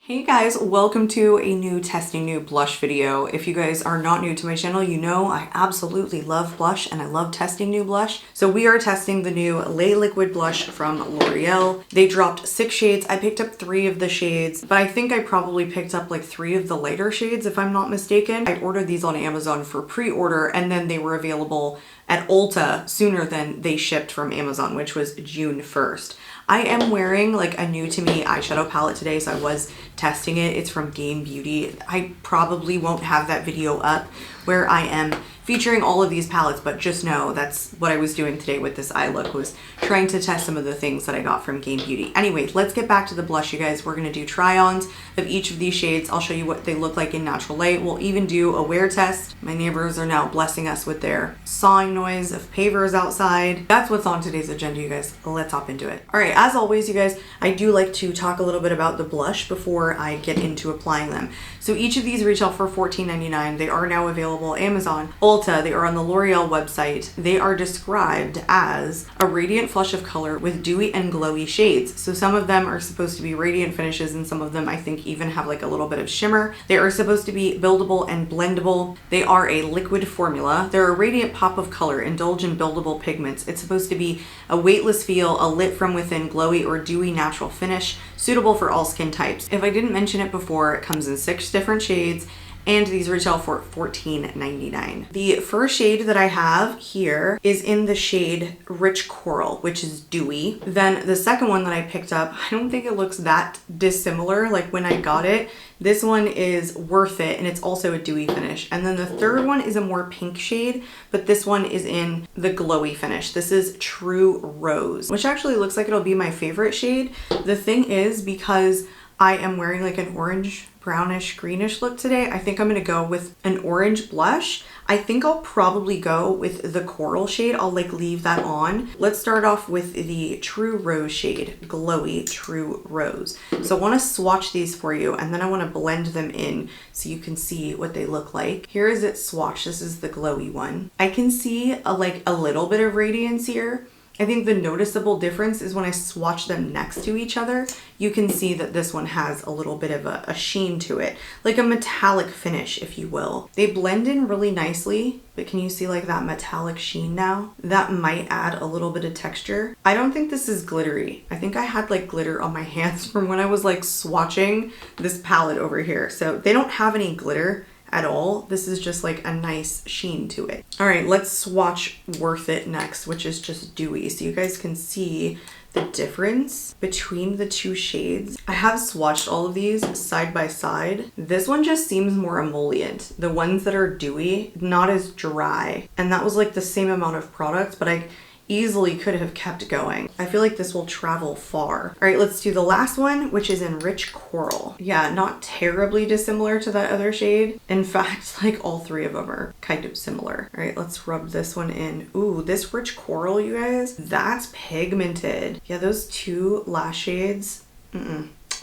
Hey guys, welcome to a new testing new blush video. If you guys are not new to my channel, you know I absolutely love blush and I love testing new blush. So we are testing the new Lay Liquid blush from L'Oreal. They dropped 6 shades. I picked up 3 of the shades, but I think I probably picked up like 3 of the lighter shades if I'm not mistaken. I ordered these on Amazon for pre-order and then they were available at Ulta sooner than they shipped from Amazon, which was June 1st. I am wearing like a new to me eyeshadow palette today, so I was testing it. It's from Game Beauty. I probably won't have that video up where I am featuring all of these palettes, but just know that's what I was doing today with this eye look, was trying to test some of the things that I got from Game Beauty. Anyways, let's get back to the blush, you guys. We're gonna do try-ons of each of these shades. I'll show you what they look like in natural light. We'll even do a wear test. My neighbors are now blessing us with their sawing noise of pavers outside. That's what's on today's agenda, you guys. Let's hop into it. All right, as always, you guys, I do like to talk a little bit about the blush before I get into applying them. So each of these retail for $14.99. They are now available Amazon, Ulta. They are on the L'Oreal website. They are described as a radiant flush of color with dewy and glowy shades. So some of them are supposed to be radiant finishes and some of them I think even have like a little bit of shimmer. They are supposed to be buildable and blendable. They are a liquid formula. They're a radiant pop of color, indulge in buildable pigments. It's supposed to be a weightless feel, a lit from within glowy or dewy natural finish, suitable for all skin types. If I didn't mention it before, it comes in 6 different shades and these retail for $14.99. The first shade that I have here is in the shade Rich Coral, which is dewy. Then the second one that I picked up, I don't think it looks that dissimilar like when I got it. This one is Worth It and it's also a dewy finish. And then the third one is a more pink shade, but this one is in the glowy finish. This is True Rose, which actually looks like it'll be my favorite shade. The thing is, because I am wearing like an orange, brownish, greenish look today, I think I'm gonna go with an orange blush. I think I'll probably go with the coral shade. I'll like leave that on. Let's start off with the True Rose shade, Glowy True Rose. So I wanna swatch these for you and then I wanna blend them in so you can see what they look like. Here is it swatched. This is the glowy one. I can see a little bit of radiance here. I think the noticeable difference is when I swatch them next to each other, you can see that this one has a little bit of a sheen to it, like a metallic finish, if you will. They blend in really nicely, but can you see like that metallic sheen now? That might add a little bit of texture. I don't think this is glittery. I think I had like glitter on my hands from when I was like swatching this palette over here. So they don't have any glitter at all. This is just like a nice sheen to it. All right, let's swatch Worth It next, which is just dewy. So you guys can see the difference between the 2 shades. I have swatched all of these side by side. This one just seems more emollient. The ones that are dewy, not as dry. And that was like the same amount of product, but I easily could have kept going. I feel like this will travel far. All right, let's do the last one, which is in Rich Coral. Yeah, not terribly dissimilar to that other shade. In fact, like all 3 of them are kind of similar. All right, let's rub this one in. Ooh, this Rich Coral, you guys, that's pigmented. Yeah, those 2 last shades,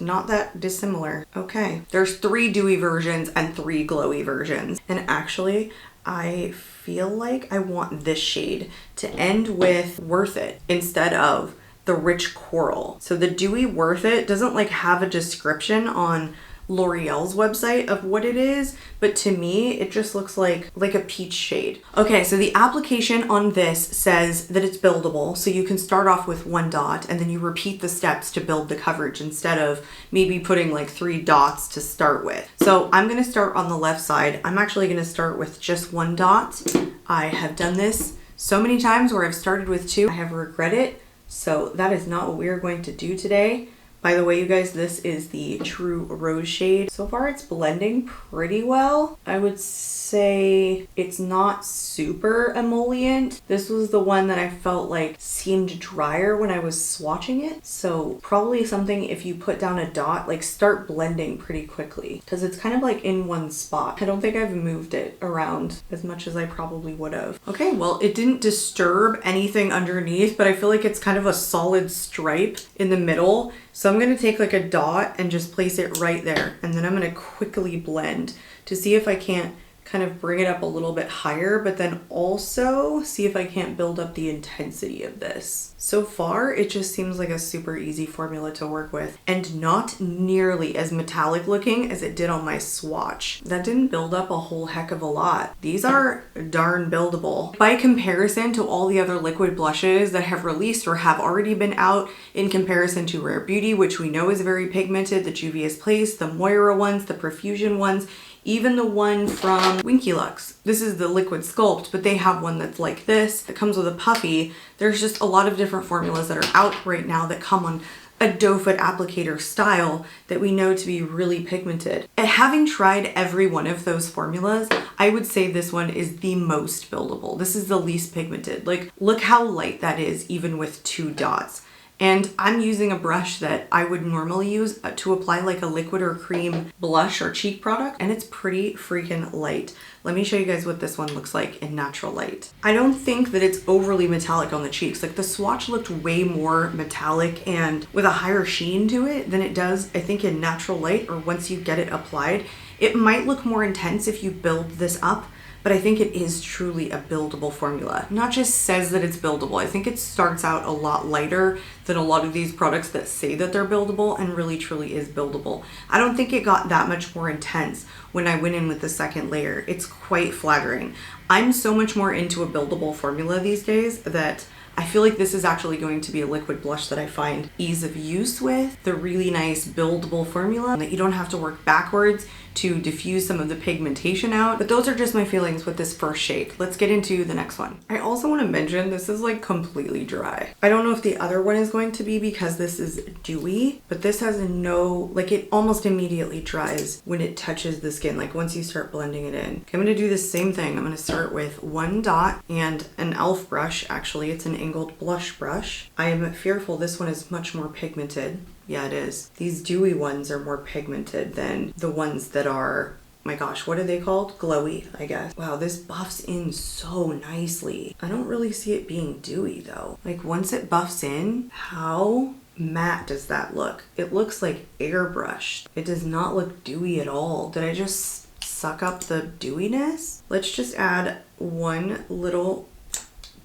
not that dissimilar. Okay, there's 3 dewy versions and 3 glowy versions. And actually, I feel like I want this shade to end with Worth It instead of the Rich Coral. So the dewy Worth It doesn't like have a description on L'Oreal's website of what it is, but to me it just looks like a peach shade. Okay, so the application on this says that it's buildable, so you can start off with 1 dot and then you repeat the steps to build the coverage instead of maybe putting like 3 dots to start with. So I'm gonna start on the left side. I'm actually gonna start with just 1 dot. I have done this so many times where I've started with 2. I have regretted it, so that is not what we're going to do today. By the way, you guys, this is the True Rose shade. So far, it's blending pretty well. I would say it's not super emollient. This was the one that I felt like seemed drier when I was swatching it. So probably something if you put down a dot, like start blending pretty quickly because it's kind of like in one spot. I don't think I've moved it around as much as I probably would have. Okay, well, it didn't disturb anything underneath, but I feel like it's kind of a solid stripe in the middle. So I'm gonna take like a dot and just place it right there. And then I'm gonna quickly blend to see if I can't kind of bring it up a little bit higher, but then also see if I can't build up the intensity of this. So far, it just seems like a super easy formula to work with and not nearly as metallic looking as it did on my swatch. That didn't build up a whole heck of a lot. These are darn buildable. By comparison to all the other liquid blushes that have released or have already been out, in comparison to Rare Beauty, which we know is very pigmented, the Juvia's Place, the Moira ones, the Profusion ones, even the one from Winky Lux. This is the liquid sculpt, but they have one that's like this, that comes with a puffy. There's just a lot of different formulas that are out right now that come on a doe foot applicator style that we know to be really pigmented. And having tried every one of those formulas, I would say this one is the most buildable. This is the least pigmented. Like, look how light that is even with 2 dots. And I'm using a brush that I would normally use to apply like a liquid or cream blush or cheek product, and it's pretty freaking light. Let me show you guys what this one looks like in natural light. I don't think that it's overly metallic on the cheeks. Like, the swatch looked way more metallic and with a higher sheen to it than it does, I think, in natural light, or once you get it applied. It might look more intense if you build this up, but I think it is truly a buildable formula. Not just says that it's buildable. I think it starts out a lot lighter than a lot of these products that say that they're buildable, and really truly is buildable. I don't think it got that much more intense when I went in with the second layer. It's quite flattering. I'm so much more into a buildable formula these days that I feel like this is actually going to be a liquid blush that I find ease of use with. The really nice buildable formula that you don't have to work backwards to diffuse some of the pigmentation out. But those are just my feelings with this first shade. Let's get into the next one. I also want to mention this is like completely dry. I don't know if the other one is going to be because this is dewy, but this has no, like, it almost immediately dries when it touches the skin, like once you start blending it in. Okay, I'm going to do the same thing. I'm going to start with 1 dot and an e.l.f. brush. Actually, it's an angled blush brush. I am fearful this one is much more pigmented. Yeah, it is. These dewy ones are more pigmented than the ones that are, my gosh, what are they called? Glowy, I guess. Wow, this buffs in so nicely. I don't really see it being dewy though. Like, once it buffs in, how matte does that look? It looks like airbrushed. It does not look dewy at all. Did I just suck up the dewiness? Let's just add 1 little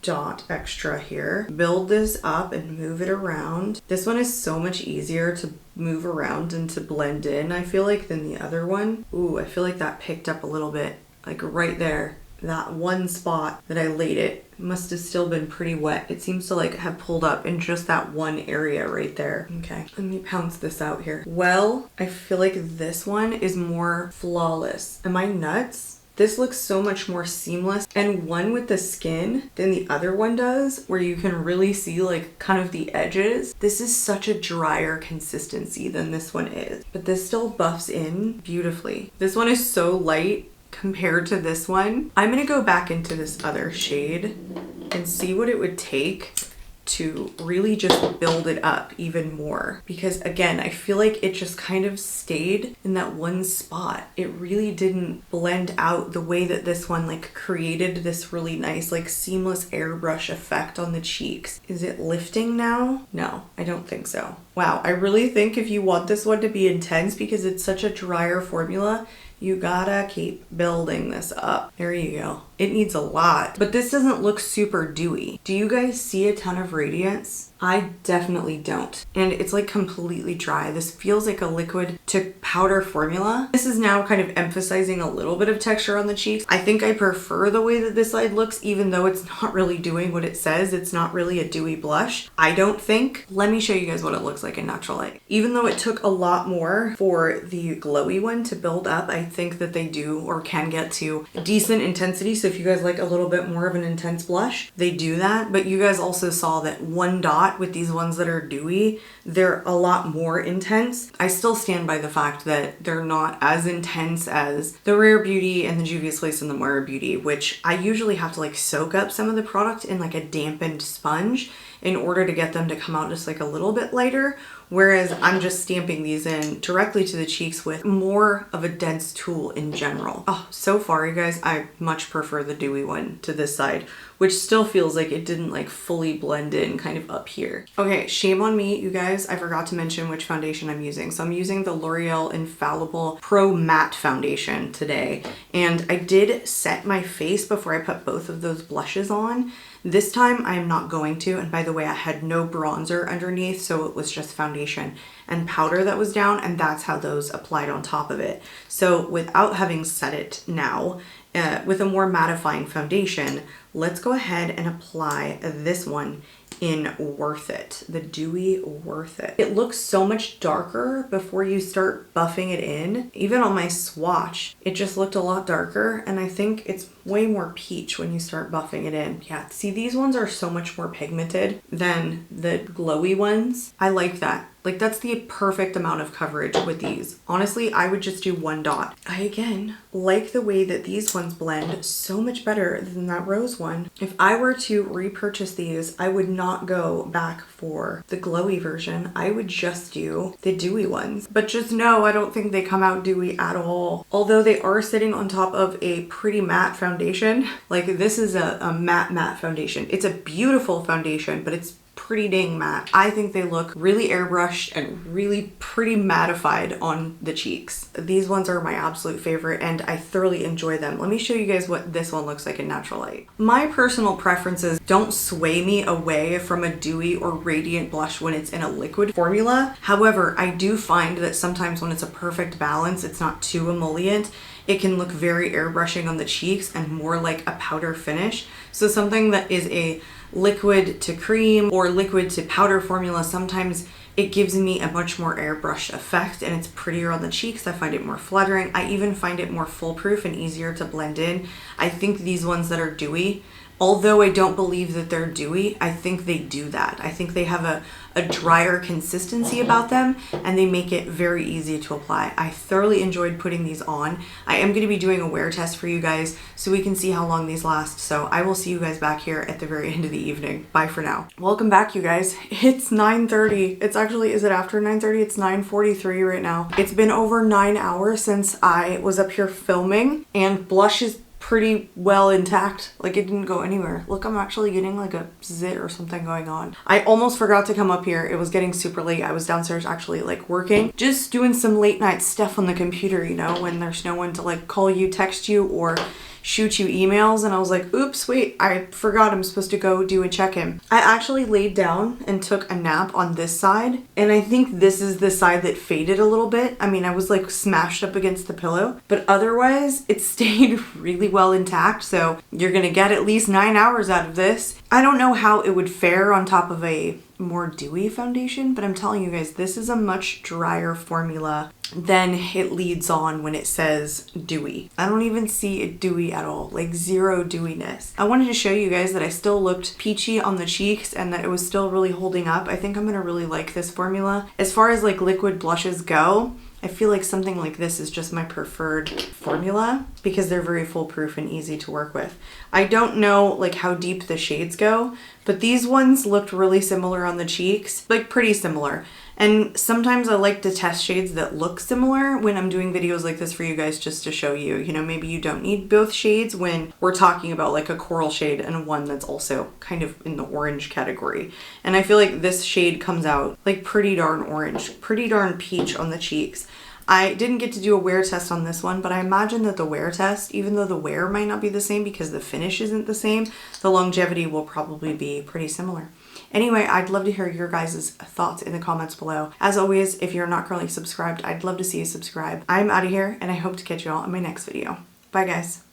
dot extra here. Build this up and move it around. This one is so much easier to move around and to blend in, I feel like, than the other one. Ooh, I feel like that picked up a little bit, like right there. That one spot that I laid it must have still been pretty wet. It seems to like have pulled up in just that one area right there. Okay, let me pounce this out here. Well, I feel like this one is more flawless. Am I nuts? This looks so much more seamless and one with the skin than the other one does, where you can really see like kind of the edges. This is such a drier consistency than this one is, but this still buffs in beautifully. This one is so light compared to this one. I'm gonna go back into this other shade and see what it would take to really just build it up even more, because again, I feel like it just kind of stayed in that one spot. It really didn't blend out the way that this one like created this really nice like seamless airbrush effect on the cheeks. Is it lifting now? No, I don't think so. Wow, I really think if you want this one to be intense, because it's such a drier formula, you gotta keep building this up. There you go. It needs a lot, but this doesn't look super dewy. Do you guys see a ton of radiance? I definitely don't. And it's like completely dry. This feels like a liquid to powder formula. This is now kind of emphasizing a little bit of texture on the cheeks. I think I prefer the way that this side looks, even though it's not really doing what it says. It's not really a dewy blush, I don't think. Let me show you guys what it looks like in natural light. Even though it took a lot more for the glowy one to build up, I think that they do or can get to a decent intensity. So if you guys like a little bit more of an intense blush, they do that. But you guys also saw that 1 dot with these ones that are dewy, they're a lot more intense. I still stand by the fact that they're not as intense as the Rare Beauty and the Juvia's Place and the Moira Beauty, which I usually have to like soak up some of the product in like a dampened sponge in order to get them to come out just like a little bit lighter. Whereas I'm just stamping these in directly to the cheeks with more of a dense tool in general. Oh, so far you guys, I much prefer the dewy one to this side, which still feels like it didn't like fully blend in kind of up here. Okay, shame on me, you guys. I forgot to mention which foundation I'm using. So I'm using the L'Oreal Infallible Pro Matte Foundation today. And I did set my face before I put both of those blushes on. This time I'm not going to, and by the way, I had no bronzer underneath, so it was just foundation and powder that was down, and that's how those applied on top of it. So without having set it now, with a more mattifying foundation, let's go ahead and apply this one in Worth It, the Dewy Worth It. It looks so much darker before you start buffing it in. Even on my swatch, it just looked a lot darker, and I think it's way more peach when you start buffing it in. Yeah, see, these ones are so much more pigmented than the glowy ones. I like that. Like, that's the perfect amount of coverage with these. Honestly, I would just do one dot. I, again, like the way that these ones blend so much better than that rose one. If I were to repurchase these, I would not go back for the glowy version. I would just do the dewy ones. But just know, I don't think they come out dewy at all. Although they are sitting on top of a pretty matte foundation. Like, this is a matte foundation. It's a beautiful foundation, but it's pretty dang matte. I think they look really airbrushed and really pretty mattified on the cheeks. These ones are my absolute favorite and I thoroughly enjoy them. Let me show you guys what this one looks like in natural light. My personal preferences don't sway me away from a dewy or radiant blush when it's in a liquid formula. However, I do find that sometimes when it's a perfect balance, it's not too emollient, it can look very airbrushing on the cheeks and more like a powder finish. So something that is a liquid to cream or liquid to powder formula, sometimes it gives me a much more airbrushed effect and it's prettier on the cheeks. I find it more fluttering. I even find it more foolproof and easier to blend in. I think these ones that are dewy, although I don't believe that they're dewy, I think they do that. I think they have a drier consistency about them and they make it very easy to apply. I thoroughly enjoyed putting these on. I am going to be doing a wear test for you guys so we can see how long these last. So I will see you guys back here at the very end of the evening. Bye for now. Welcome back, you guys. It's 9:30. It's actually, is it after 9:30? It's 9:43 right now. It's been over 9 hours since I was up here filming and blush is pretty well intact. Like, it didn't go anywhere. Look, I'm actually getting like a zit or something going on. I almost forgot to come up here. It was getting super late. I was downstairs actually like working, just doing some late night stuff on the computer, you know, when there's no one to like call you, text you, or shoot you emails. And I was like, oops, wait, I forgot I'm supposed to go do a check-in. I actually laid down and took a nap on this side. And I think this is the side that faded a little bit. I mean, I was like smashed up against the pillow, but otherwise it stayed really well intact. So you're gonna get at least 9 hours out of this. I don't know how it would fare on top of a more dewy foundation, but I'm telling you guys, this is a much drier formula than it leads on when it says dewy. I don't even see it dewy at all, like zero dewiness. I wanted to show you guys that I still looked peachy on the cheeks and that it was still really holding up. I think I'm gonna really like this formula. As far as like liquid blushes go, I feel like something like this is just my preferred formula because they're very foolproof and easy to work with. I don't know like how deep the shades go, but these ones looked really similar on the cheeks, like pretty similar. And sometimes I like to test shades that look similar when I'm doing videos like this for you guys, just to show you, you know, maybe you don't need both shades when we're talking about like a coral shade and one that's also kind of in the orange category. And I feel like this shade comes out like pretty darn orange, pretty darn peach on the cheeks. I didn't get to do a wear test on this one, but I imagine that the wear test, even though the wear might not be the same because the finish isn't the same, the longevity will probably be pretty similar. Anyway, I'd love to hear your guys' thoughts in the comments below. As always, if you're not currently subscribed, I'd love to see you subscribe. I'm out of here and I hope to catch you all in my next video. Bye guys.